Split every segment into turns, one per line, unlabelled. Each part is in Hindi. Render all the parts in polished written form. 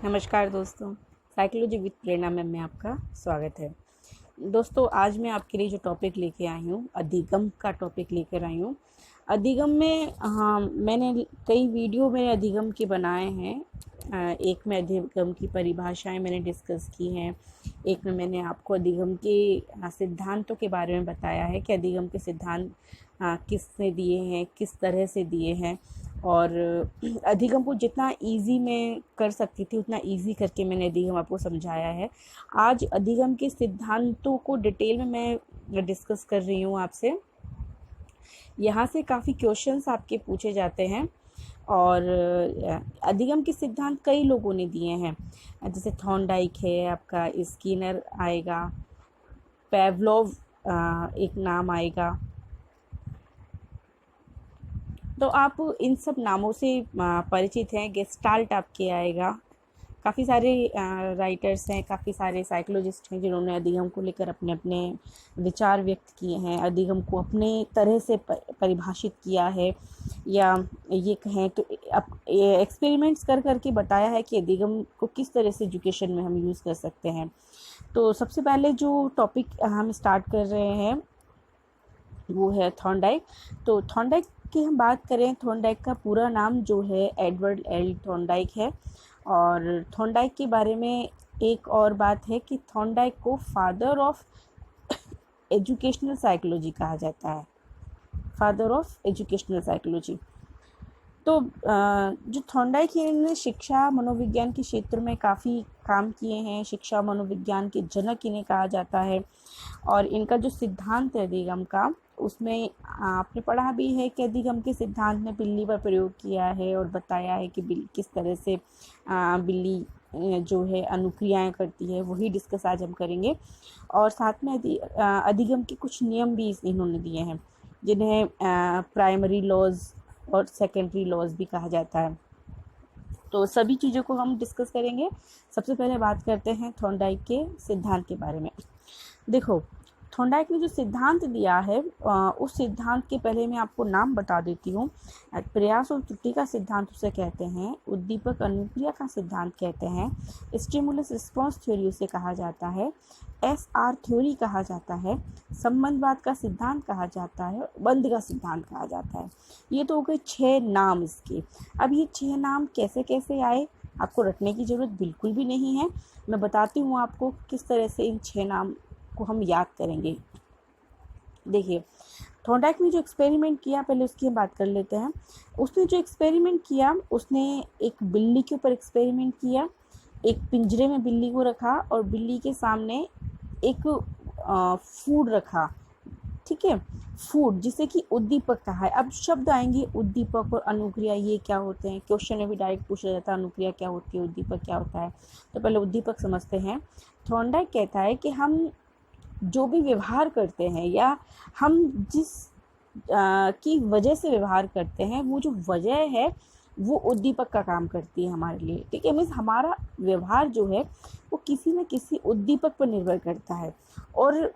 नमस्कार दोस्तों, साइकोलॉजी विद प्रेरणा में आपका स्वागत है। दोस्तों, आज मैं आपके लिए जो टॉपिक लेके आई हूँ, अधिगम का टॉपिक लेकर आई हूँ। अधिगम में मैंने कई वीडियो में अधिगम के बनाए हैं। एक में अधिगम की परिभाषाएं मैंने डिस्कस की हैं, एक में मैंने आपको अधिगम के सिद्धांतों के बारे में बताया है कि अधिगम के सिद्धांत किसने दिए हैं, किस तरह से दिए हैं, और अधिगम को जितना इजी मैं कर सकती थी उतना इजी करके मैंने अधिगम आपको समझाया है। आज अधिगम के सिद्धांतों को डिटेल में मैं डिस्कस कर रही हूँ आपसे। यहाँ से काफ़ी क्वेश्चंस आपके पूछे जाते हैं और अधिगम के सिद्धांत कई लोगों ने दिए हैं, जैसे थॉर्नडाइक है, आपका स्किनर आएगा, पेवलोव एक नाम आएगा। तो आप इन सब नामों से परिचित हैं। गेस्टाल्ट आपके आएगा। काफ़ी सारे राइटर्स हैं, काफ़ी सारे साइकोलॉजिस्ट हैं जिन्होंने अधिगम को लेकर अपने अपने विचार व्यक्त किए हैं, अधिगम को अपने तरह से परिभाषित किया है, या ये कहें तो एक्सपेरिमेंट्स कर करके बताया है कि अधिगम को किस तरह से एजुकेशन में हम यूज़ कर सकते हैं। तो सबसे पहले जो टॉपिक हम स्टार्ट कर रहे हैं वो है थॉर्नडाइक। तो थॉर्नडाइक की हम बात करें, थॉर्नडाइक का पूरा नाम जो है एडवर्ड एल थॉर्नडाइक है। और थॉर्नडाइक के बारे में एक और बात है कि थॉर्नडाइक को फादर ऑफ एजुकेशनल साइकोलॉजी कहा जाता है, फादर ऑफ एजुकेशनल साइकोलॉजी। तो जो थॉर्नडाइक है, इन्होंने शिक्षा मनोविज्ञान के क्षेत्र में काफ़ी काम किए हैं, शिक्षा मनोविज्ञान के जनक इन्हें कहा जाता है। और इनका जो सिद्धांत है अधिगम का, उसमें आपने पढ़ा भी है कि अधिगम के सिद्धांत ने बिल्ली पर प्रयोग किया है और बताया है कि किस तरह से बिल्ली जो है अनुक्रियाएं करती है, वही डिस्कस आज हम करेंगे। और साथ में अधिगम के कुछ नियम भी इन्होंने दिए हैं, जिन्हें प्राइमरी लॉज और सेकेंडरी लॉज भी कहा जाता है। तो सभी चीज़ों को हम डिस्कस करेंगे। सबसे पहले बात करते हैं थॉर्नडाइक के सिद्धांत के बारे में। देखो, थॉर्नडाइक ने जो सिद्धांत दिया है, उस सिद्धांत के पहले मैं आपको नाम बता देती हूँ। प्रयास और त्रुटि का सिद्धांत उसे कहते हैं, उद्दीपक अनुक्रिया का सिद्धांत कहते हैं, स्टिमुलस रिस्पॉन्स थ्योरी उसे कहा जाता है, SR थ्योरी कहा जाता है, संबंधवाद का सिद्धांत कहा जाता है, बंध का सिद्धांत कहा जाता है। ये तो हो गए 6 नाम इसके। अब ये 6 नाम कैसे कैसे आए, आपको रटने की ज़रूरत बिल्कुल भी नहीं है। मैं बताती हूँ आपको किस तरह से इन 6 नाम को हम याद करेंगे। देखिए, थॉर्नडाइक ने जो एक्सपेरिमेंट किया, पहले उसकी हम बात कर लेते हैं। उसने जो एक्सपेरिमेंट किया, उसने एक बिल्ली के ऊपर एक्सपेरिमेंट किया। एक पिंजरे में बिल्ली को रखा और बिल्ली के सामने एक फूड रखा, ठीक है, फूड जिसे कि उद्दीपक कहा है। अब शब्द आएंगे उद्दीपक और अनुक्रिया, ये क्या होते हैं, क्वेश्चन में भी डायरेक्ट पूछा जाता है अनुक्रिया क्या होती है, उद्दीपक क्या होता है। तो पहले उद्दीपक समझते हैं। थॉर्नडाइक कहता है कि हम जो भी व्यवहार करते हैं, या हम जिस की वजह से व्यवहार करते हैं, वो जो वजह है वो उद्दीपक का काम करती है हमारे लिए, ठीक है। मीन्स हमारा व्यवहार जो है वो किसी न किसी उद्दीपक पर निर्भर करता है, और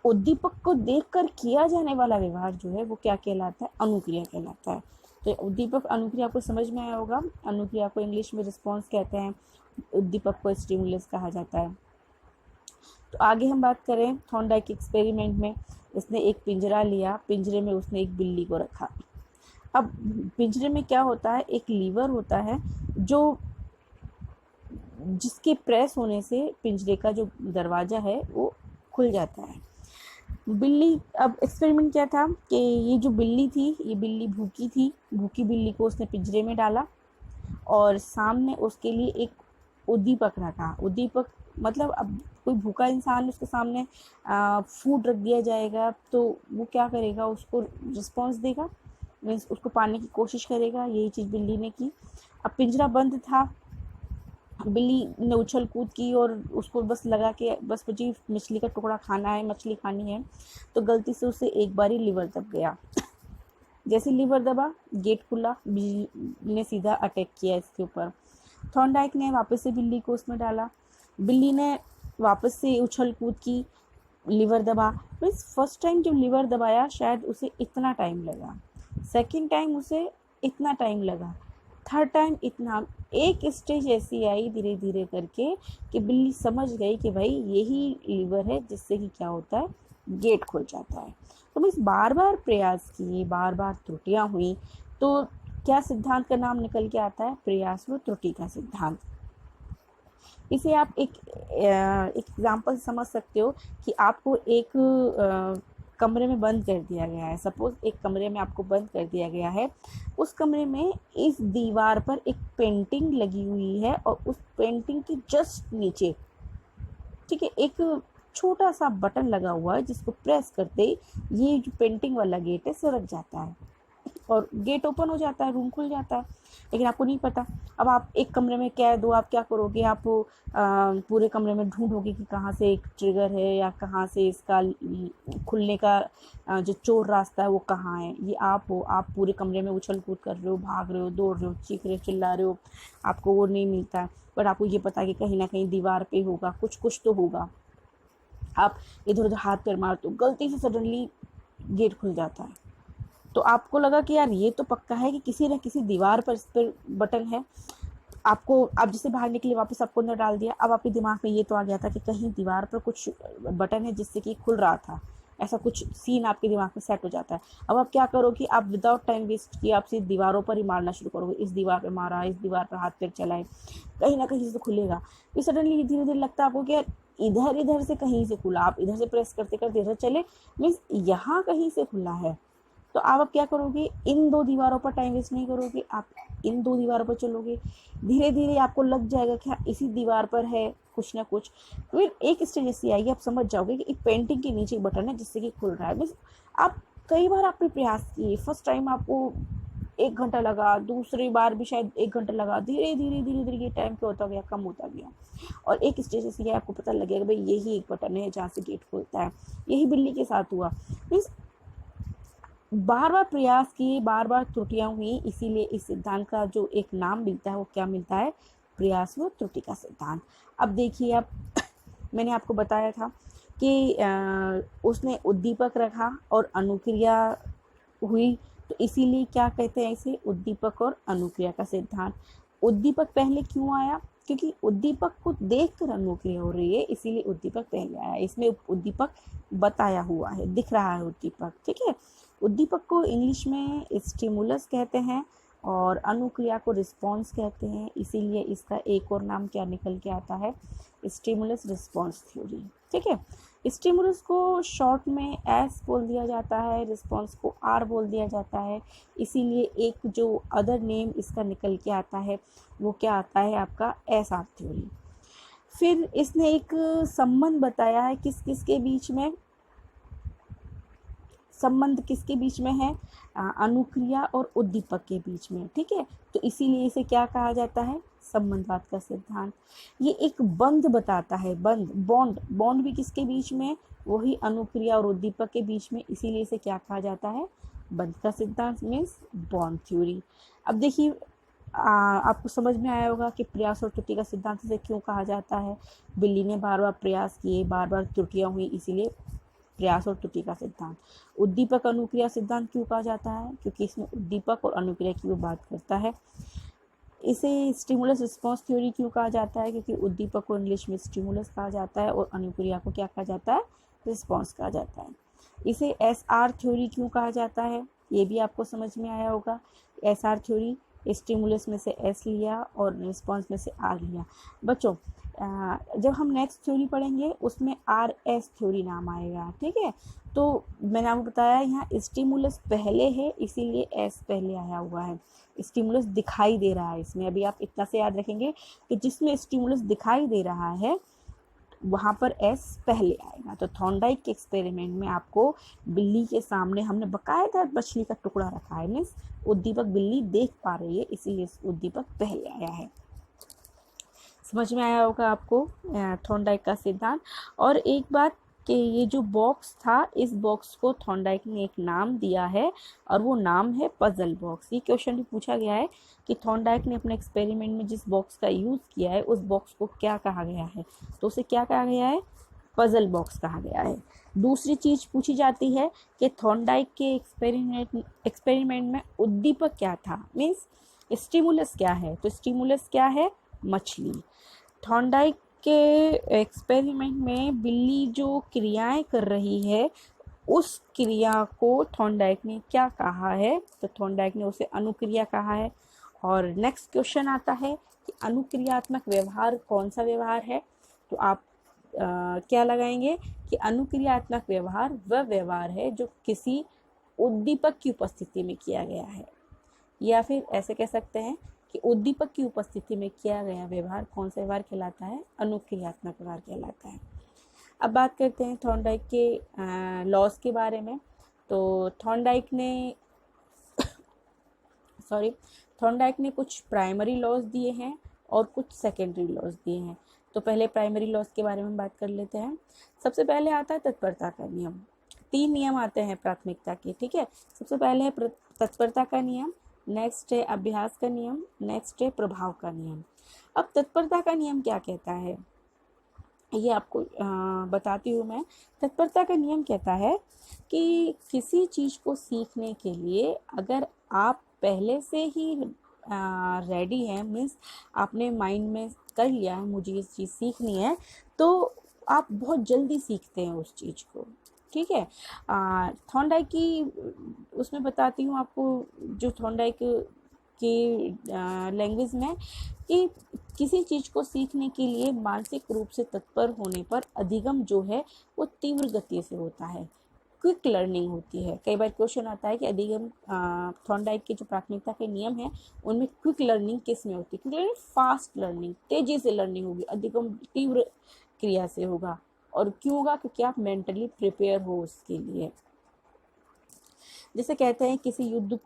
उद्दीपक को देखकर किया जाने वाला व्यवहार जो है वो क्या कहलाता है, अनुक्रिया कहलाता है। तो उद्दीपक अनुक्रिया को समझ में आया होगा। अनुक्रिया को इंग्लिश में रिस्पॉन्स कहते हैं, उद्दीपक को स्टिमुलस कहा जाता है। तो आगे हम बात करें, थॉर्नडाइक एक्सपेरिमेंट में इसने एक पिंजरा लिया, पिंजरे में उसने एक बिल्ली को रखा। अब पिंजरे में क्या होता है, एक लीवर होता है जो जिसके प्रेस होने से पिंजरे का जो दरवाज़ा है वो खुल जाता है। बिल्ली, अब एक्सपेरिमेंट क्या था कि ये जो बिल्ली थी, ये बिल्ली भूखी थी। भूखी बिल्ली को उसने पिंजरे में डाला और सामने उसके लिए एक उद्दीपक रखा। उद्दीपक मतलब अब कोई भूखा इंसान उसके सामने फूड रख दिया जाएगा तो वो क्या करेगा, उसको रिस्पॉन्स देगा, मीन्स उसको पाने की कोशिश करेगा। यही चीज़ बिल्ली ने की। अब पिंजरा बंद था, बिल्ली ने उछल कूद की और उसको बस लगा के बस मुझे मछली का टुकड़ा खाना है, मछली खानी है, तो गलती से उसे एक बारी लीवर दब गया। जैसे लीवर दबा, गेट खुला, बिल्ली ने सीधा अटैक किया इसके ऊपर। थॉर्नडाइक ने वापस से बिल्ली को उसमें डाला, बिल्ली ने वापस से उछल कूद की, लीवर दबा। मीन्स फर्स्ट टाइम जब लीवर दबाया शायद उसे इतना टाइम लगा, सेकंड टाइम उसे इतना टाइम लगा, थर्ड टाइम इतना, एक स्टेज ऐसी आई धीरे धीरे करके कि बिल्ली समझ गई कि भाई यही लीवर है जिससे कि क्या होता है, गेट खुल जाता है। तो मीन्स बार बार प्रयास किए, बार बार त्रुटियां हुई, तो क्या सिद्धांत का नाम निकल के आता है, प्रयास व त्रुटि का सिद्धांत। इसे आप एक एग्जाम्पल समझ सकते हो कि आपको एक कमरे में बंद कर दिया गया है। सपोज एक कमरे में आपको बंद कर दिया गया है, उस कमरे में इस दीवार पर एक पेंटिंग लगी हुई है और उस पेंटिंग के जस्ट नीचे, ठीक है, एक छोटा सा बटन लगा हुआ है जिसको प्रेस करते ही ये जो पेंटिंग वाला गेट है सरक जाता है और गेट ओपन हो जाता है, रूम खुल जाता है। लेकिन आपको नहीं पता। अब आप एक कमरे में कैद हो, आप क्या करोगे, आप पूरे कमरे में ढूंढोगे कि कहाँ से एक ट्रिगर है या कहाँ से इसका खुलने का जो चोर रास्ता है वो कहाँ है। ये आप हो, आप पूरे कमरे में उछल कूद कर रहे हो, भाग रहे हो, दौड़ रहे हो, चीख रहे हो, चिल्ला रहे हो, आपको वो नहीं मिलता है। बट आपको ये पता है कि कहीं ना कहीं दीवार पे होगा, कुछ तो होगा। आप इधर उधर हाथ पैर मारते हो, गलती से सडनली गेट खुल जाता है। तो आपको लगा कि यार ये तो पक्का है कि किसी न किसी दीवार पर इस पर बटन है। आपको, आप जिससे बाहर निकले वापस आपको अंदर डाल दिया। अब आपके दिमाग में ये तो आ गया था कि कहीं दीवार पर कुछ बटन है जिससे कि खुल रहा था, ऐसा कुछ सीन आपके दिमाग में सेट हो जाता है। अब आप क्या करोगे, आप विदाउट टाइम वेस्ट किए आप सिर्फ दीवारों पर ही मारना शुरू करोगे। इस दीवार पर मारा, इस दीवार पर हाथ पैर चलाए, कहीं ना कहीं से खुलेगा। फिर सडनली धीरे धीरे लगता है आपको कि यार इधर इधर से कहीं से खुला। आप इधर से प्रेस करते करते इधर चले, मीन्स यहाँ कहीं से खुला है। तो आप क्या करोगे, इन दो दीवारों पर टाइम वेस्ट नहीं करोगे, आप इन दो दीवारों पर चलोगे। धीरे धीरे आपको लग जाएगा कि हाँ इसी दीवार पर है कुछ ना कुछ। फिर एक स्टेज ऐसी आएगी, आप समझ जाओगे कि एक पेंटिंग के नीचे एक बटन है जिससे कि खुल रहा है। मीन्स आप कई बार आपने प्रयास किए, फर्स्ट टाइम आपको 1 घंटा लगा, दूसरी बार भी शायद 1 घंटा लगा, धीरे धीरे धीरे धीरे ये टाइम क्या होता गया, कम होता गया। और एक स्टेज ऐसी है आपको पता लगेगा भाई यही एक बटन है जहाँ से गेट खुलता है। यही बिल्ली के साथ हुआ। मीन्स बार बार प्रयास किए, बार बार त्रुटियां हुई, इसीलिए इस सिद्धांत का जो एक नाम मिलता है वो क्या मिलता है, प्रयास व त्रुटि का सिद्धांत। अब देखिए, अब मैंने आपको बताया था कि उसने उद्दीपक रखा और अनुक्रिया हुई, तो इसीलिए क्या कहते हैं इसे, उद्दीपक और अनुक्रिया का सिद्धांत। उद्दीपक पहले क्यों आया, क्योंकि उद्दीपक को देखकर अनुक्रिया हो रही है, इसीलिए उद्दीपक पहले आया। इसमें उद्दीपक बताया हुआ है, दिख रहा है उद्दीपक, ठीक है। उद्दीपक को इंग्लिश में स्टिमुलस कहते हैं और अनुक्रिया को रिस्पॉन्स कहते हैं, इसीलिए इसका एक और नाम क्या निकल के आता है, स्टिमुलस रिस्पॉन्स थ्योरी, ठीक है। स्टिमुलस को शॉर्ट में एस बोल दिया जाता है, रिस्पॉन्स को आर बोल दिया जाता है, इसीलिए एक जो अदर नेम इसका निकल के आता है वो क्या आता है आपका, एस आर थ्योरी। फिर इसने एक संबंध बताया है किस किस के बीच में, संबंध किसके बीच में है, अनुक्रिया और उद्दीपक के बीच में, ठीक है। तो इसीलिए इसे क्या कहा जाता है, संबंधवाद का सिद्धांत। ये एक बंध बताता है, बंध, बॉन्ड, बॉन्ड भी किसके बीच में, वही अनुक्रिया और उद्दीपक के बीच में, इसीलिए इसे क्या कहा जाता है, बंध का सिद्धांत, मीन्स बॉन्ड थ्योरी। अब देखिए आपको समझ में आया होगा कि प्रयास और त्रुटि का सिद्धांत इसे क्यों कहा जाता है। बिल्ली ने बार बार प्रयास किए, बार बार त्रुटियां हुई, इसीलिए प्रयास और त्रुटि का सिद्धांत। उद्दीपक अनुक्रिया सिद्धांत क्यों कहा जाता है, क्योंकि इसमें उद्दीपक और अनुक्रिया की वो बात करता है। इसे स्टिमुलस रिस्पॉन्स थ्योरी क्यों कहा जाता है, क्योंकि उद्दीपक को इंग्लिश में स्टिमुलस कहा जाता है और अनुक्रिया को क्या कहा जाता है, रिस्पॉन्स कहा जाता है। इसे एस आर थ्योरी क्यों कहा जाता है, ये भी आपको समझ में आया होगा। एस आर थ्योरी, स्टिमुलस में से एस लिया और रिस्पॉन्स में से आर लिया। बच्चों जब हम नेक्स्ट थ्योरी पढ़ेंगे उसमें आर एस थ्योरी नाम आएगा, ठीक है। तो मैंने आपको बताया यहाँ स्टिमुलस पहले है, इसीलिए एस पहले आया हुआ है। स्टिमुलस दिखाई दे रहा है इसमें, अभी आप इतना से याद रखेंगे कि जिसमें स्टिमुलस दिखाई दे रहा है वहाँ पर एस पहले आएगा। तो थॉर्नडाइक के एक्सपेरिमेंट में आपको बिल्ली के सामने हमने बकायदा मछली का टुकड़ा रखा है, मीन्स उद्दीपक बिल्ली देख पा रही है, इसीलिए उद्दीपक पहले आया है। समझ में आया होगा आपको थॉर्नडाइक का सिद्धांत। और एक बात कि ये जो बॉक्स था, इस बॉक्स को थॉर्नडाइक ने एक नाम दिया है और वो नाम है पजल बॉक्स। ये क्वेश्चन भी पूछा गया है कि थॉर्नडाइक ने अपने एक्सपेरिमेंट में जिस बॉक्स का यूज़ किया है उस बॉक्स को क्या कहा गया है, तो उसे क्या कहा गया है, पजल बॉक्स कहा गया है। दूसरी चीज़ पूछी जाती है कि थॉर्नडाइक के एक्सपेरिमेंट में उद्दीपक क्या था, मीन्स स्टिमुलस क्या है? तो स्टिमुलस क्या है? मछली। थॉर्नडाइक के एक्सपेरिमेंट में बिल्ली जो क्रियाएं कर रही है उस क्रिया को थॉर्नडाइक ने क्या कहा है? तो थॉर्नडाइक ने उसे अनुक्रिया कहा है। और नेक्स्ट क्वेश्चन आता है कि अनुक्रियात्मक व्यवहार कौन सा व्यवहार है? तो आप क्या लगाएंगे कि अनुक्रियात्मक व्यवहार वह व्यवहार है जो किसी उद्दीपक की उपस्थिति में किया गया है, या फिर ऐसे कह सकते हैं कि उद्दीपक की उपस्थिति में किया गया व्यवहार कौन सा व्यवहार कहलाता है? अनुक्रियात्मक व्यवहार कहलाता है। अब बात करते हैं थॉर्नडाइक के लॉज के बारे में। तो थॉर्नडाइक ने कुछ प्राइमरी लॉज दिए हैं और कुछ सेकेंडरी लॉज दिए हैं। तो पहले प्राइमरी लॉज के बारे में बात कर लेते हैं। सबसे पहले आता है तत्परता का नियम। 3 नियम आते हैं प्राथमिकता के, ठीक है। सबसे पहले है तत्परता का नियम, नेक्स्ट है अभ्यास का नियम, नेक्स्ट है प्रभाव का नियम। अब तत्परता का नियम क्या कहता है ये आपको बताती हूँ मैं। तत्परता का नियम कहता है कि किसी चीज़ को सीखने के लिए अगर आप पहले से ही रेडी हैं, मीन्स आपने माइंड में कर लिया है मुझे ये चीज़ सीखनी है, तो आप बहुत जल्दी सीखते हैं उस चीज़ को, ठीक है। थॉर्नडाइक की उसमें बताती हूँ आपको, जो थॉर्नडाइक की लैंग्वेज में, कि किसी चीज़ को सीखने के लिए मानसिक रूप से तत्पर होने पर अधिगम जो है वो तीव्र गति से होता है, क्विक लर्निंग होती है। कई बार क्वेश्चन आता है कि अधिगम थॉर्नडाइक के जो प्राथमिकता के नियम हैं उनमें क्विक लर्निंग किस में होती है? क्विक लर्निंग फास्ट लर्निंग, तेजी से लर्निंग होगी, अधिगम तीव्र क्रिया से होगा। और क्यों होगा? क्योंकि आप मेंटली प्रिपेयर हो उसके लिए। जैसे कहते हैं किसी युद्ध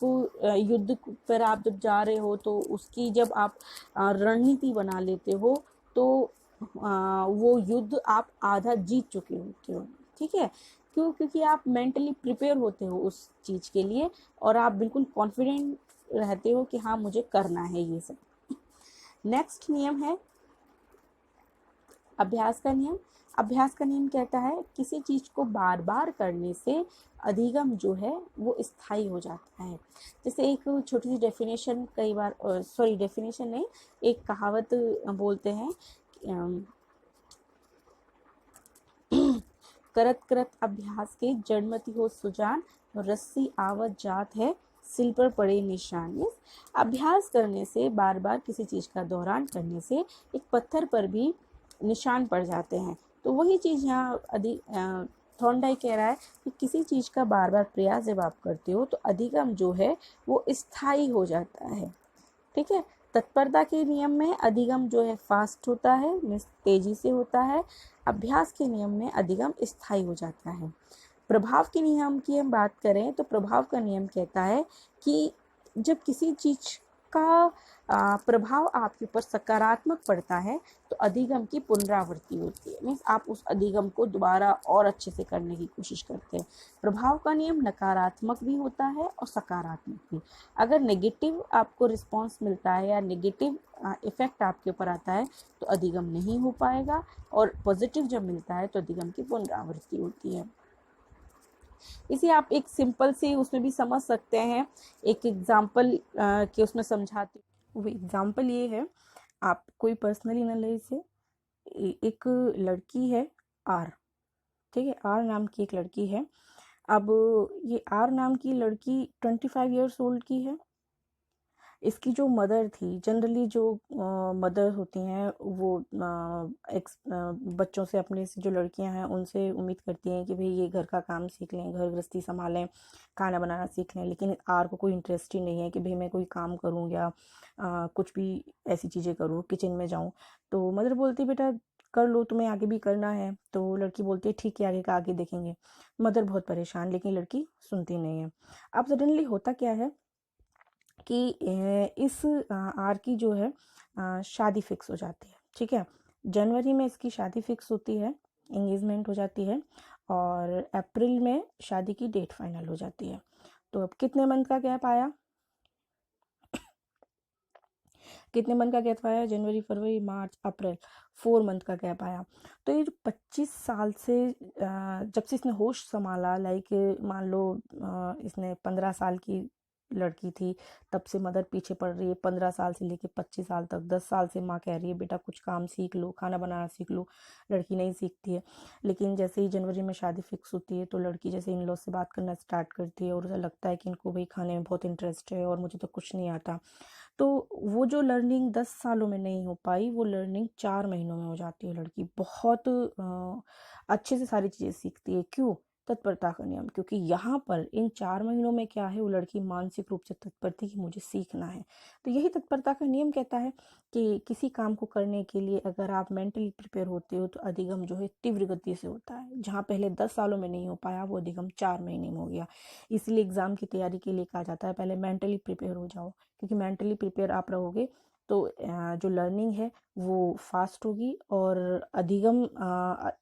पर आप जब जा रहे हो तो उसकी जब आप रणनीति बना लेते हो तो वो युद्ध आप आधा जीत चुके होते हो, ठीक है। क्यों? क्योंकि आप मेंटली प्रिपेयर होते हो उस चीज़ के लिए और आप बिल्कुल कॉन्फिडेंट रहते हो कि हाँ मुझे करना है ये सब। नेक्स्ट नियम है अभ्यास का नियम। अभ्यास का नियम कहता है किसी चीज़ को बार बार करने से अधिगम जो है वो स्थायी हो जाता है। जैसे एक छोटी सी डेफिनेशन, कई बार डेफिनेशन नहीं, एक कहावत बोलते हैं, करत करत अभ्यास के जड़मति हो सुजान, रस्सी आवत जात है सिल पर पड़े निशान। अभ्यास करने से, बार बार किसी चीज़ का दोहरान करने से एक पत्थर पर भी निशान पड़ जाते हैं। तो वही चीज़ यहाँ थॉर्नडाइक कह रहा है कि किसी चीज़ का बार बार प्रयास जब आप करते हो तो अधिगम जो है वो स्थायी हो जाता है, ठीक है। तत्परता के नियम में अधिगम जो है फास्ट होता है, मीन्स तेजी से होता है। अभ्यास के नियम में अधिगम स्थायी हो जाता है। प्रभाव के नियम की हम बात करें तो प्रभाव का नियम कहता है कि जब किसी चीज़ का प्रभाव आपके ऊपर सकारात्मक पड़ता है तो अधिगम की पुनरावृत्ति होती है, मीन्स आप उस अधिगम को दोबारा और अच्छे से करने की कोशिश करते हैं। प्रभाव का नियम नकारात्मक भी होता है और सकारात्मक भी। अगर नेगेटिव आपको रिस्पॉन्स मिलता है या नेगेटिव इफेक्ट आपके ऊपर आता है तो अधिगम नहीं हो पाएगा, और पॉजिटिव जब मिलता है तो अधिगम की पुनरावृत्ति होती है। इसे आप एक सिंपल से उसमें भी समझ सकते हैं, एक एग्जाम्पल के उसमें समझाती हूँ। वो एग्जाम्पल ये है, आप कोई पर्सनली न ले इसे। एक लड़की है आर, ठीक है, आर नाम की एक लड़की है। अब ये आर नाम की लड़की 25 ईयर्स ओल्ड की है। इसकी जो मदर थी, जनरली जो मदर होती हैं वो बच्चों से, अपने से जो लड़कियां हैं उनसे उम्मीद करती हैं कि भाई ये घर का काम सीख लें, घर गृहस्थी संभालें, खाना बनाना सीख लें। लेकिन आर को कोई इंटरेस्ट ही नहीं है कि भाई मैं कोई काम करूं या कुछ भी ऐसी चीज़ें करूं, किचन में जाऊं। तो मदर बोलती बेटा कर लो, तुम्हें आगे भी करना है। तो लड़की बोलती है ठीक है आगे का आगे देखेंगे। मदर बहुत परेशान, लेकिन लड़की सुनती नहीं है। अब सडनली होता क्या है कि इस आर की जो है शादी फिक्स हो जाती है, ठीक है। जनवरी में इसकी शादी फिक्स होती है, एंगेजमेंट हो जाती है, और अप्रैल में शादी की डेट फाइनल हो जाती है। तो अब कितने मंथ का गैप आया? कितने मंथ का गैप आया? जनवरी, फरवरी, मार्च, अप्रैल, 4 मंथ का गैप आया। तो ये 25 साल से जब से इसने होश संभाला, लाइक मान लो इसने 15 साल की लड़की थी, तब से मदर पीछे पड़ रही है, 15 साल से लेके 25 साल तक, 10 साल से माँ कह रही है बेटा कुछ काम सीख लो, खाना बनाना सीख लो, लड़की नहीं सीखती है। लेकिन जैसे ही जनवरी में शादी फिक्स होती है तो लड़की जैसे इन लॉ से बात करना स्टार्ट करती है और उसे लगता है कि इनको भाई खाने में बहुत इंटरेस्ट है और मुझे तो कुछ नहीं आता। तो वो जो लर्निंग 10 सालों में नहीं हो पाई, वो लर्निंग 4 महीनों में हो जाती है। लड़की बहुत अच्छे से सारी चीज़ें सीखती है। क्यों? तत्परता का नियम। क्योंकि यहाँ पर इन 4 महीनों में क्या है, वो लड़की मानसिक रूप से तत्पर थी कि मुझे सीखना है। तो यही तत्परता का नियम कहता है कि किसी काम को करने के लिए अगर आप मेंटली प्रिपेयर होते हो तो अधिगम जो है तीव्र गति से होता है। जहाँ पहले 10 सालों में नहीं हो पाया, वो अधिगम 4 महीने में हो गया। इसलिए एग्जाम की तैयारी के लिए कहा जाता है पहले मेंटली प्रिपेयर हो जाओ, क्योंकि मेंटली प्रिपेयर आप रहोगे तो जो लर्निंग है वो फास्ट होगी, और अधिगम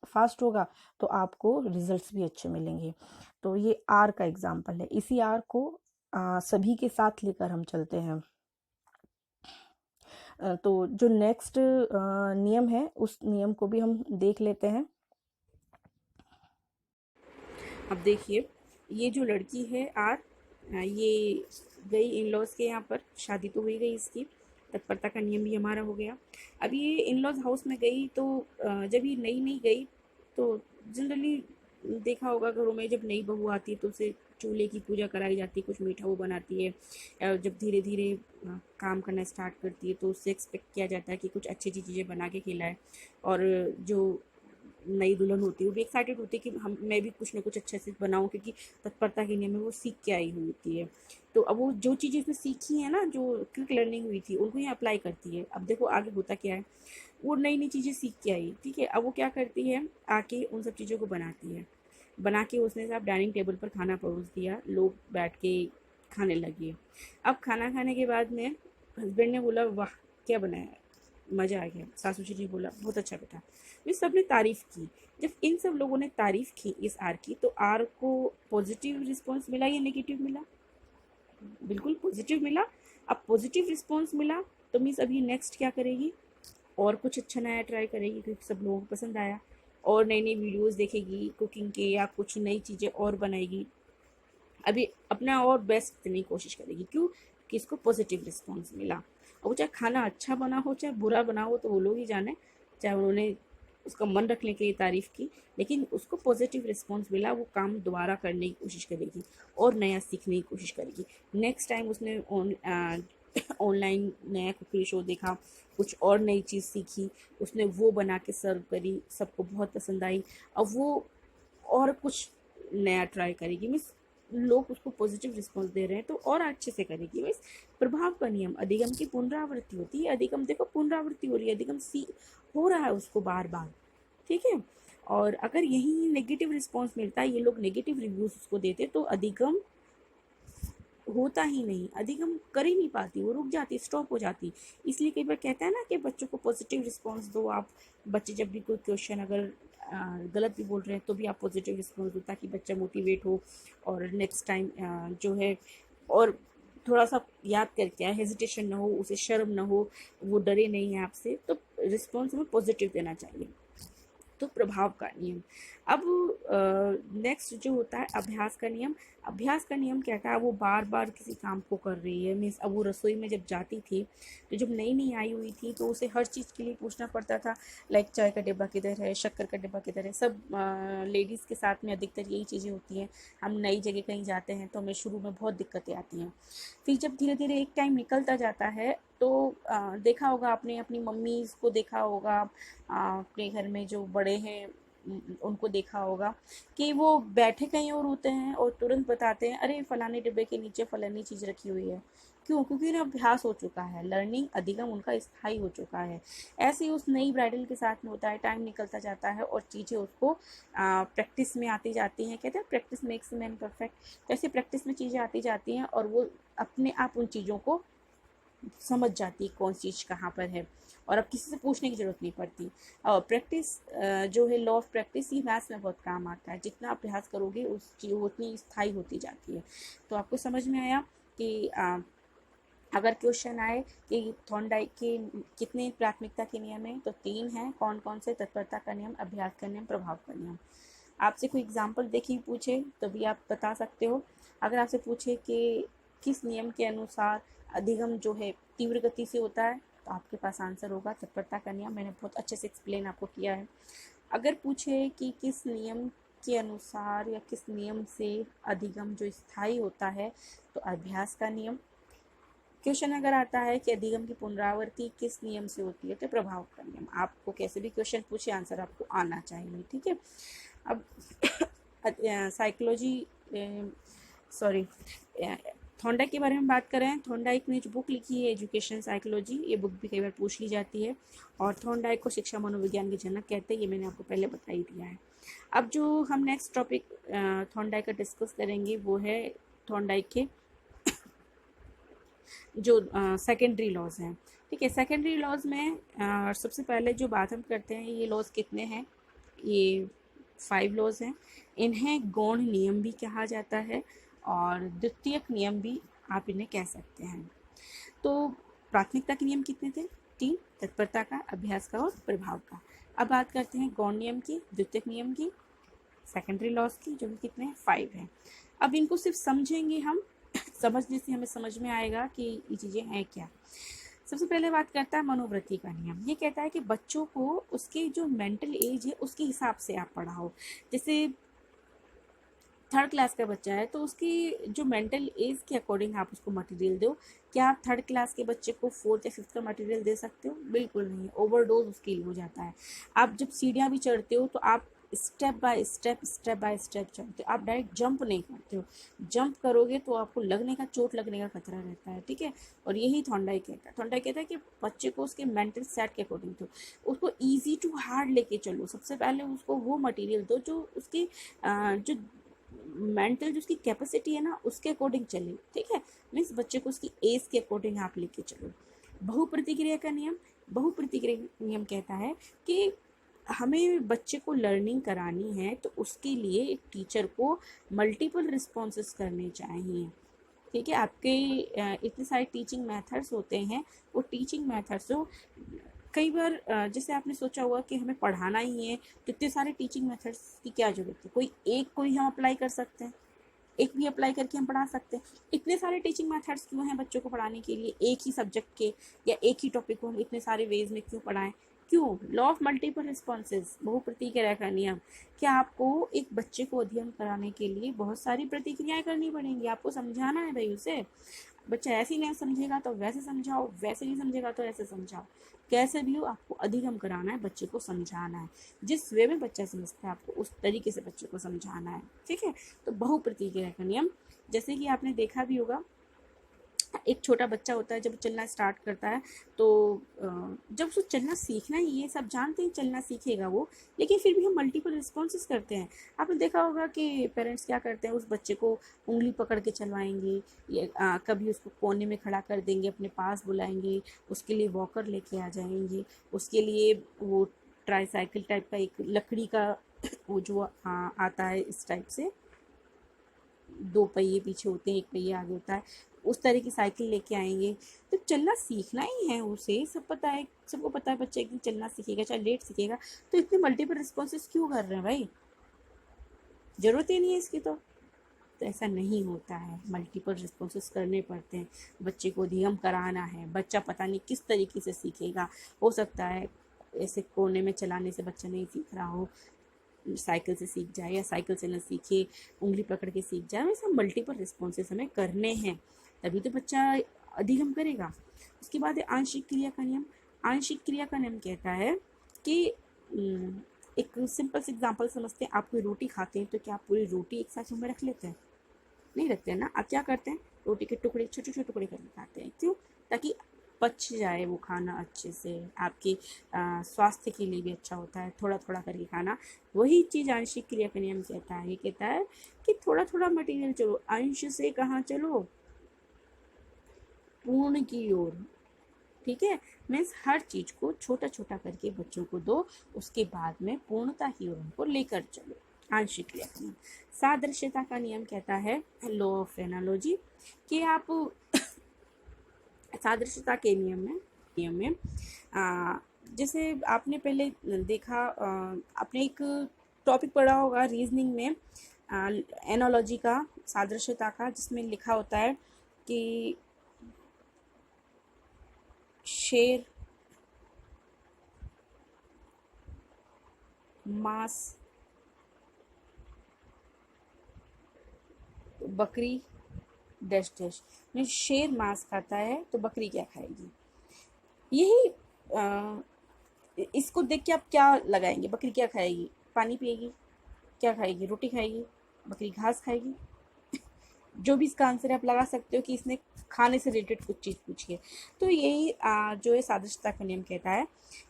फास्ट होगा तो आपको रिजल्ट्स भी अच्छे मिलेंगे। तो ये आर का एग्जाम्पल है। इसी आर को सभी के साथ लेकर हम चलते हैं। तो जो नेक्स्ट नियम है उस नियम को भी हम देख लेते हैं। अब देखिए, ये जो लड़की है आर, ये गई इन लॉज के यहाँ पर, शादी तो हुई गई इसकी, तत्परता का नियम भी हमारा हो गया। अब ये इन लॉज हाउस में गई तो जब ये नई नई गई तो जनरली देखा होगा घरों में जब नई बहू आती है तो उसे चूल्हे की पूजा कराई जाती है, कुछ मीठा वो बनाती है। जब धीरे धीरे काम करना स्टार्ट करती है तो उससे एक्सपेक्ट किया जाता है कि कुछ अच्छी अच्छी चीज़ें बना के खिलाए। और जो नई दुल्हन होती है वो भी एक्साइटेड होती है कि हम मैं भी कुछ ना कुछ अच्छे से बनाऊं, क्योंकि तत्परता के नियम में वो सीख के आई हुई होती है। तो अब वो जो चीज़ें उसने सीखी है ना, जो क्विक लर्निंग हुई थी, उनको ही अप्लाई करती है। अब देखो आगे होता क्या है, वो नई नई चीज़ें सीख के आई, ठीक है। अब वो क्या करती है, आके उन सब चीज़ों को बनाती है। बना के उसने साहब डाइनिंग टेबल पर खाना परोस दिया, लोग बैठ के खाने लगे। अब खाना खाने के बाद में हस्बैंड ने बोला वाह क्या बनाया है, मज़ा आ गया। सासू जी ने बोला बहुत अच्छा बेटा। ये सब ने तारीफ़ की। जब इन सब लोगों ने तारीफ़ की इस आर की, तो आर को पॉजिटिव रिस्पॉन्स मिला या नेगेटिव मिला? बिल्कुल पॉजिटिव मिला। अब पॉजिटिव रिस्पॉन्स मिला तो मीन्स अभी नेक्स्ट क्या करेगी, और कुछ अच्छा नया ट्राई करेगी, क्योंकि सब लोगों को पसंद आया। और नई नई वीडियोस देखेगी कुकिंग के, या कुछ नई चीज़ें और बनाएगी। अभी अपना और बेस्ट देने की कोशिश करेगी। क्यों? कि इसको पॉजिटिव रिस्पॉन्स मिला। और वो चाहे खाना अच्छा बना हो चाहे बुरा बना हो, तो वो लोग ही जाने। चाहे उन्होंने उसका मन रखने के लिए तारीफ़ की, लेकिन उसको पॉजिटिव रिस्पॉन्स मिला, वो काम दोबारा करने की कोशिश करेगी और नया सीखने की कोशिश करेगी। नेक्स्ट टाइम उसने ऑनलाइन नया कुकिंग शो देखा, कुछ और नई चीज़ सीखी, उसने वो बना के सर्व करी, सबको बहुत पसंद आई। अब वो और कुछ नया ट्राई करेगी। मीन्स लोग उसको पॉजिटिव रिस्पॉन्स दे रहे हैं तो और अच्छे से करेगी। मीन्स प्रभाव का नियम, अधिगम की पुनरावृत्ति होती है। अधिगम देखो पुनरावृत्ति हो रही है, अधिगम सी हो रहा है उसको बार बार, ठीक है। और अगर यही नेगेटिव रिस्पॉन्स मिलता है, ये लोग नेगेटिव रिव्यूज उसको देते, तो अधिगम होता ही नहीं, अधिगम कर ही नहीं पाती, वो रुक जाती, स्टॉप हो जाती। इसलिए कई बार कहता है ना कि बच्चों को पॉजिटिव रिस्पॉन्स दो आप। बच्चे जब भी कोई क्वेश्चन अगर गलत भी बोल रहे हैं तो भी आप पॉजिटिव रिस्पॉन्स दो, ताकि बच्चा मोटिवेट हो और नेक्स्ट टाइम जो है और थोड़ा सा याद करके आए, हेजिटेशन ना हो, उसे शर्म ना हो, वो डरे नहीं है आपसे। तो रिस्पॉन्स हमें पॉजिटिव देना चाहिए। तो प्रभाव का नियम। अब नेक्स्ट जो होता है अभ्यास का नियम। अभ्यास का नियम कहता है वो बार बार किसी काम को कर रही है। मीन्स अब वो रसोई में जब जाती थी, तो जब नई नई आई हुई थी तो उसे हर चीज़ के लिए पूछना पड़ता था। लाइक चाय का डिब्बा किधर है, शक्कर का डिब्बा किधर है। सब लेडीज़ के साथ में अधिकतर यही चीज़ें होती हैं। हम नई जगह कहीं जाते हैं तो हमें शुरू में बहुत दिक्कतें आती हैं। फिर जब धीरे धीरे एक टाइम निकलता जाता है तो देखा होगा आपने, अपनी मम्मीज़ को देखा होगा, अपने घर में जो बड़े हैं उनको देखा होगा कि वो बैठे कहीं और होते हैं और तुरंत बताते हैं अरे फलाने डिब्बे के नीचे फलानी चीज़ रखी हुई है। क्यों? क्योंकि ना अभ्यास हो चुका है, लर्निंग अधिगम उनका स्थायी हो चुका है। ऐसे ही उस नई ब्राइडल के साथ में होता है, टाइम निकलता जाता है और चीज़ें उसको प्रैक्टिस में आती जाती हैं। कहते हैं प्रैक्टिस मेक्स मैन परफेक्ट। तो ऐसे प्रैक्टिस में चीज़ें आती जाती हैं और वो अपने आप उन चीज़ों को समझ जाती है कौन चीज़ कहाँ पर है, और अब किसी से पूछने की ज़रूरत नहीं पड़ती। और प्रैक्टिस जो है, लॉ ऑफ प्रैक्टिस, ये मैथ्स में बहुत काम आता है। जितना अभ्यास करोगे उस चीज़ उतनी स्थायी होती जाती है। तो आपको समझ में आया कि अगर क्वेश्चन आए कि थॉर्नडाइक के कितने प्राथमिकता के नियम हैं, तो 3 हैं। कौन कौन से? तत्परता का नियम, अभ्यास का नियम, प्रभाव का नियम। आपसे कोई एग्जाम्पल देखिए पूछे तो भी आप बता सकते हो। अगर आपसे पूछे कि किस नियम के अनुसार अधिगम जो है तीव्र गति से होता है, तो आपके पास आंसर होगा तत्परता का नियम। मैंने बहुत अच्छे से एक्सप्लेन आपको किया है। अगर पूछे कि किस नियम के अनुसार या किस नियम से अधिगम जो स्थायी होता है, तो अभ्यास का नियम। क्वेश्चन अगर आता है कि अधिगम की पुनरावृत्ति किस नियम से होती है, तो प्रभाव का नियम। आपको कैसे भी क्वेश्चन पूछे आंसर आपको आना चाहिए, ठीक है। अब साइकोलॉजी सॉरी थॉर्नडाइक के बारे में बात करें। थॉर्नडाइक ने जो बुक लिखी है एजुकेशन साइकोलॉजी, ये बुक भी कई बार पूछ ली जाती है, और थॉर्नडाइक को शिक्षा मनोविज्ञान के जनक कहते हैं, ये मैंने आपको पहले बता ही दिया है। अब जो हम नेक्स्ट टॉपिक थॉर्नडाइक का डिस्कस करेंगे वो है थॉर्नडाइक के जो सेकेंडरी लॉज हैं, ठीक है। सेकेंडरी लॉज में सबसे पहले जो बात हम करते हैं, ये लॉज कितने हैं, ये 5 लॉज हैं। इन्हें गौण नियम भी कहा जाता है और द्वितीयक नियम भी आप इन्हें कह सकते हैं। तो प्राथमिकता के नियम कितने थे, 3, तत्परता का, अभ्यास का और प्रभाव का। अब बात करते हैं गौण नियम की, द्वितीयक नियम की, सेकेंडरी लॉज की, जो कि कितने 5 हैं। अब इनको सिर्फ समझेंगे हम, समझने से हमें समझ में आएगा कि ये चीज़ें हैं क्या। सबसे पहले बात करता है मनोवृत्ति का नियम। ये कहता है कि बच्चों को उसके जो मेंटल एज है उसके हिसाब से आप पढ़ाओ। जैसे 3rd क्लास का बच्चा है तो उसकी जो मेंटल एज के अकॉर्डिंग आप उसको मटेरियल दो। क्या आप 3rd क्लास के बच्चे को 4th या 5th का मटेरियल दे सकते हो? बिल्कुल नहीं, ओवरडोज उसके लिए हो जाता है। आप जब सीढ़ियाँ भी चढ़ते हो तो आप स्टेप बाय स्टेप चढ़ते हो, आप डायरेक्ट जंप नहीं करते हो। जंप करोगे तो आपको लगने का, चोट लगने का खतरा रहता है, ठीक है। और यही थॉर्नडाइक कहता है। थॉर्नडाइक कहता है कि बच्चे को उसके मेंटल सेट के अकॉर्डिंग दो, उसको ईजी टू हार्ड लेके चलो। सबसे पहले उसको वो मटेरियल दो जो उसकी जो मेंटल जो उसकी कैपेसिटी है ना उसके अकॉर्डिंग चले, ठीक है। मीन्स बच्चे को उसकी एज के अकॉर्डिंग आप लेके चलो। बहुप्रतिक्रिया का नियम, बहुप्रतिक्रिया नियम कहता है कि हमें बच्चे को लर्निंग करानी है तो उसके लिए एक टीचर को मल्टीपल रिस्पॉन्सेस करने चाहिए, ठीक है। आपके इतने सारे टीचिंग मेथड्स होते हैं, वो टीचिंग मेथड्स जो कई बार जैसे आपने सोचा हुआ कि हमें पढ़ाना ही है तो इतने सारे टीचिंग मेथड्स की क्या जरूरत है, कोई हम अप्लाई कर सकते हैं, एक भी अप्लाई करके हम पढ़ा सकते हैं। इतने सारे टीचिंग मेथड्स क्यों हैं बच्चों को पढ़ाने के लिए, एक ही सब्जेक्ट के या एक ही टॉपिक को हम इतने सारे वेज में क्यों पढ़ाएं? क्यों? लॉ ऑफ मल्टीपल रिस्पॉन्सेज, बहुप्रतिक्रिया का नियम। क्या आपको एक बच्चे को अध्ययन कराने के लिए बहुत सारी प्रतिक्रियाएं करनी पड़ेंगी? आपको समझाना है भाई उसे। बच्चा ऐसे ही नहीं समझेगा तो वैसे समझाओ, वैसे नहीं समझेगा तो ऐसे समझाओ। कैसे भी हो आपको अधिगम कराना है, बच्चे को समझाना है। जिस वे में बच्चा समझता है आपको उस तरीके से बच्चे को समझाना है, ठीक है। तो बहुप्रतिक्रिया का नियम, जैसे कि आपने देखा भी होगा, एक छोटा बच्चा होता है जब चलना स्टार्ट करता है तो जब उसको चलना सीखना है, ये सब जानते हैं चलना सीखेगा वो, लेकिन फिर भी हम मल्टीपल रिस्पॉन्सेस करते हैं। आपने देखा होगा कि पेरेंट्स क्या करते हैं, उस बच्चे को उंगली पकड़ के चलवाएंगे, या कभी उसको कोने में खड़ा कर देंगे, अपने पास बुलाएंगे, उसके लिए वॉकर लेके आ जाएंगे, उसके लिए वो ट्राईसाइकिल टाइप का एक लकड़ी का वो जो आता है इस टाइप से, 2 पहिए पीछे होते हैं, 1 पहिया आगे होता है, उस तरह की साइकिल लेके आएंगे। तो चलना सीखना ही है उसे, सब पता है, सबको पता है बच्चा एक दिन चलना सीखेगा, चाहे लेट सीखेगा। तो इतने मल्टीपल रिस्पॉन्सेस क्यों कर रहे हैं भाई? जरूरत ही नहीं है इसकी। तो ऐसा नहीं होता है, मल्टीपल रिस्पॉन्सेस करने पड़ते हैं। बच्चे को अधिगम कराना है, बच्चा पता नहीं किस तरीके से सीखेगा। हो सकता है ऐसे कोने में चलाने से बच्चा नहीं सीख रहा हो, साइकिल से सीख जाए, या साइकिल से न सीखे उंगली पकड़ के सीख जाए। वैसे मल्टीपल रिस्पॉन्सेस हमें करने हैं, तभी तो बच्चा अधिगम करेगा। उसके बाद है आंशिक क्रिया का नियम। आंशिक क्रिया का नियम कहता है कि एक सिंपल से एग्जांपल समझते हैं। आप कोई रोटी खाते हैं तो क्या आप पूरी रोटी एक साथ मुंह में रख लेते हैं? नहीं रखते हैं ना। आप क्या करते हैं, रोटी के टुकड़े छोटे छोटे टुकड़े करके खाते हैं। क्यों? ताकि पच जाए वो खाना अच्छे से, आपके स्वास्थ्य के लिए भी अच्छा होता है थोड़ा थोड़ा करके खाना। वही चीज़ आंशिक क्रिया का नियम कहता है। ये कहता है कि थोड़ा थोड़ा मटेरियल चलो, अंश से कहाँ चलो, पूर्ण की ओर, ठीक है। मीन्स हर चीज को छोटा छोटा करके बच्चों को दो, उसके बाद में पूर्णता की ओर उनको लेकर चलो। आंशिक क्रिया का नियम। सादृश्यता का नियम कहता है, लॉ ऑफ एनालॉजी, कि आप सादृश्यता के नियम में जैसे आपने पहले देखा, आपने एक टॉपिक पढ़ा होगा रीजनिंग में एनालॉजी का, सादृश्यता का, जिसमें लिखा होता है कि शेर मांस, बकरी डैश डैश। शेर मांस खाता है तो बकरी क्या खाएगी? यही इसको देख के आप क्या लगाएंगे? बकरी क्या खाएगी? पानी पिएगी? क्या खाएगी? रोटी खाएगी? बकरी घास खाएगी? जो भी इसका आंसर है आप लगा सकते हो कि इसने खाने से रिलेटेड कुछ चीज़ पूछी है। तो यही जो है सादृश्यता का नियम कहता है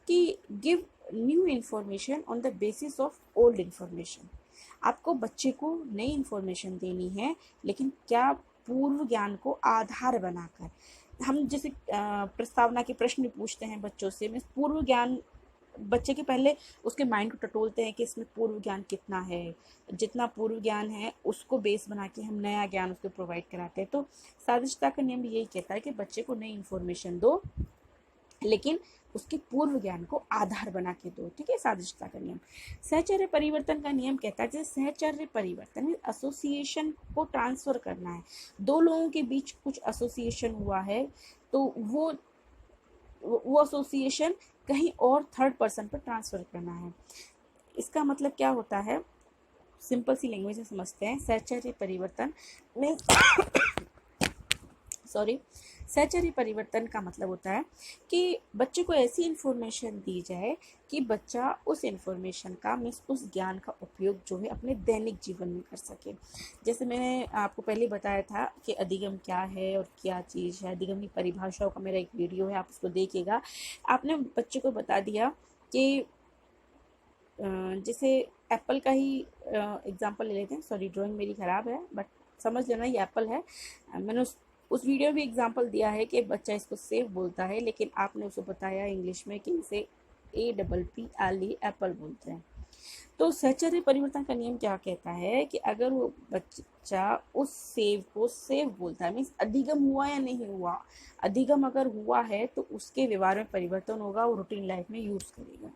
कि give new information on the basis of old information. आपको बच्चे को नई इन्फॉर्मेशन देनी है, लेकिन क्या? पूर्व ज्ञान को आधार बनाकर। हम जैसे प्रस्तावना के प्रश्न पूछते हैं बच्चों से, में पूर्व ज्ञान बच्चे के पहले उसके माइंड को टटोलते हैं कि इसमें पूर्व ज्ञान कितना है। जितना पूर्व ज्ञान है उसको बेस बना के हम नया ज्ञान उसको प्रोवाइड कराते हैं। तो सादृश्यता का नियम यही कहता है कि बच्चे को नई इन्फॉर्मेशन दो, लेकिन उसके पूर्व ज्ञान को आधार बना के दो। ठीक है, सादृश्यता का नियम। सहचर्य परिवर्तन का नियम कहता है जैसे सहचर्य परिवर्तन में एसोसिएशन को ट्रांसफर करना है। दो लोगों के बीच कुछ एसोसिएशन हुआ है, तो वो एसोसिएशन कहीं और थर्ड पर्सन पर ट्रांसफर करना है। इसका मतलब क्या होता है? सिंपल सी लैंग्वेज में समझते हैं। सहचर्य परिवर्तन में सहचर्य परिवर्तन का मतलब होता है कि बच्चे को ऐसी इन्फॉर्मेशन दी जाए कि बच्चा उस इन्फॉर्मेशन का मीन्स उस ज्ञान का उपयोग जो है अपने दैनिक जीवन में कर सके। जैसे मैंने आपको पहले बताया था कि अधिगम क्या है और क्या चीज़ है। अधिगम की परिभाषाओं का मेरा एक वीडियो है, आप उसको देखिएगा। आपने बच्चे को बता दिया कि जैसे एप्पल का ही एग्जांपल ले लेते हैं। सॉरी, ड्राइंग मेरी ख़राब है, बट समझ लेना ये एप्पल है। मैंने उस वीडियो में एग्जांपल दिया है कि बच्चा इसको सेफ बोलता है, लेकिन आपने उसे बताया इंग्लिश में कि इसे APPLE एप्पल बोलते हैं। तो सहचर्य परिवर्तन का नियम क्या कहता है कि अगर वो बच्चा उस सेव को सेव बोलता है, मीन्स अधिगम हुआ या नहीं हुआ, अधिगम अगर हुआ है तो उसके व्यवहार में परिवर्तन होगा, वो रूटीन लाइफ में यूज़ करेगा।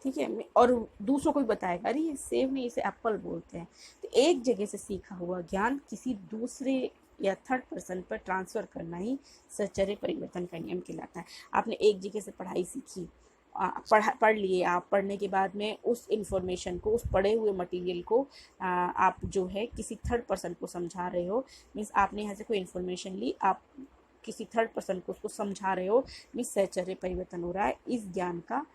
ठीक है, और दूसरों को भी बताएगा अरे ये सेव नहीं, इसे एप्पल बोलते हैं। तो एक जगह से सीखा हुआ ज्ञान किसी दूसरे या थर्ड पर्सन पर ट्रांसफ़र करना ही सहचर्य परिवर्तन का नियम कहलाता है। आपने एक जगह से पढ़ाई सीखी, पढ़ लिए आप, पढ़ने के बाद में उस इन्फॉर्मेशन को, उस पढ़े हुए मटेरियल को आप जो है किसी थर्ड पर्सन को समझा रहे हो। मीन्स आपने यहाँ से कोई इन्फॉर्मेशन ली, आप किसी थर्ड पर्सन को उसको समझा रहे हो, मीन्स सहचर्य परिवर्तन हो रहा है। इस ज्ञान का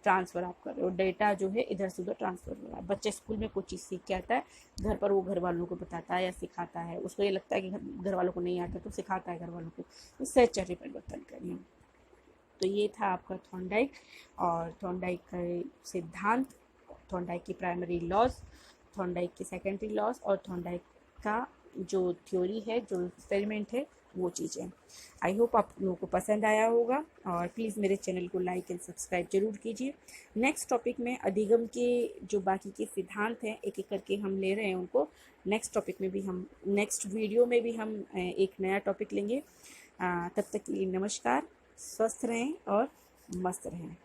ट्रांसफ़र आप कर रहे हो, डेटा जो है इधर से उधर ट्रांसफ़र हो रहा है। बच्चा स्कूल में कुछ चीज़ सीख के आता है, घर पर वो घर वालों को बताता है या सिखाता है। उसको ये लगता है कि घर वालों को नहीं आता तो सिखाता है घर वालों को। तो सहचर्य परिवर्तन का नियम। तो ये था आपका थॉर्नडाइक और थॉर्नडाइक का सिद्धांत, थॉर्नडाइक की प्राइमरी लॉज, थॉर्नडाइक की सेकेंडरी लॉज और थॉर्नडाइक का जो थ्योरी है, जो एक्सपेरिमेंट है, वो चीज़ें। आई होप आप लोगों को पसंद आया होगा और प्लीज़ मेरे चैनल को लाइक एंड सब्सक्राइब जरूर कीजिए। नेक्स्ट टॉपिक में अधिगम के जो बाकी के सिद्धांत हैं एक एक करके हम ले रहे हैं उनको। नेक्स्ट टॉपिक में भी हम, नेक्स्ट वीडियो में भी हम एक नया टॉपिक लेंगे। तब तक के लिए नमस्कार, स्वस्थ रहें और मस्त रहें।